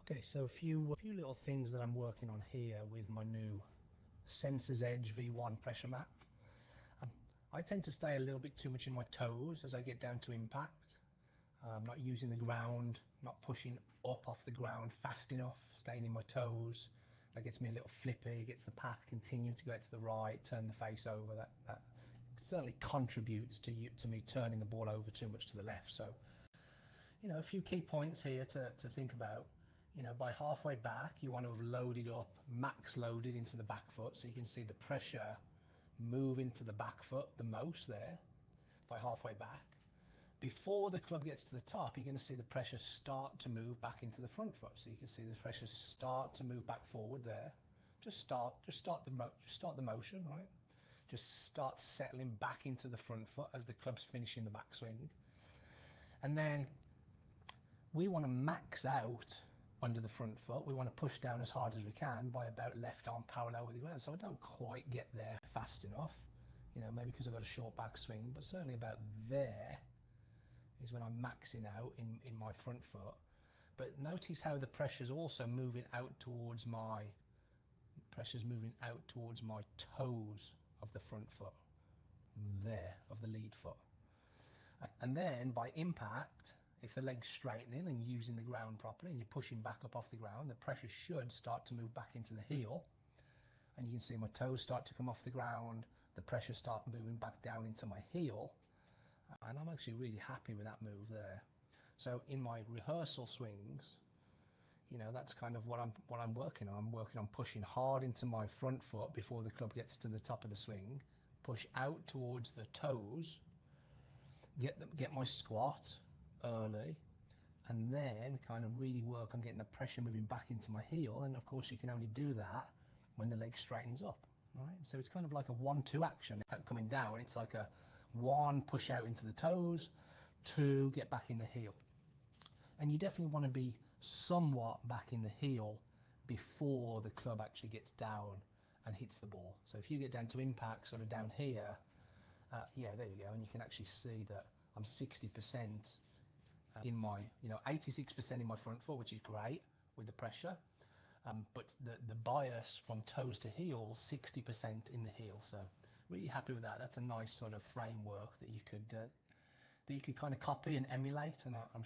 Okay, so a few little things that I'm working on here with my new Sensor's Edge V1 pressure mat. I tend to stay a little bit too much in my toes as I get down to impact. Not using the ground, not pushing up off the ground fast enough, staying in my toes. That gets me a little flippy, gets the path continue to go out to the right, turn the face over. That certainly contributes to me turning the ball over too much to the left. So, a few key points here to think about. By halfway back, you want to have loaded up, max loaded into the back foot, so you can see the pressure move into the back foot the most there, by halfway back. Before the club gets to the top, you're going to see the pressure start to move back into the front foot, so you can see the pressure start to move back forward there. Just start the motion, right? Just start settling back into the front foot as the club's finishing the backswing. And then we want to max out under the front foot. We want to push down as hard as we can by about left arm parallel with the ground. So I don't quite get there fast enough, maybe because I've got a short backswing, but certainly about there is when I'm maxing out in my front foot. But notice how the pressure's also moving out towards my toes of the front foot, there, of the lead foot. And then by impact, if the leg's straightening and using the ground properly and you're pushing back up off the ground, the pressure should start to move back into the heel. And you can see my toes start to come off the ground, the pressure start moving back down into my heel. And I'm actually really happy with that move there. So in my rehearsal swings, that's kind of what I'm working on. I'm working on pushing hard into my front foot before the club gets to the top of the swing, push out towards the toes, get my squat early, and then kind of really work on getting the pressure moving back into my heel. And of course you can only do that when the leg straightens up, right? So it's kind of like a 1-2 action coming down. It's like a 1, push out into the toes, 2, get back in the heel. And you definitely want to be somewhat back in the heel before the club actually gets down and hits the ball. So if you get down to impact sort of down here, yeah, there you go, and you can actually see that I'm 60% in my, 86% in my front foot, which is great with the pressure, but the bias from toes to heels, 60% in the heel. So really happy with that. That's a nice sort of framework that you could kind of copy and emulate, and I'm sure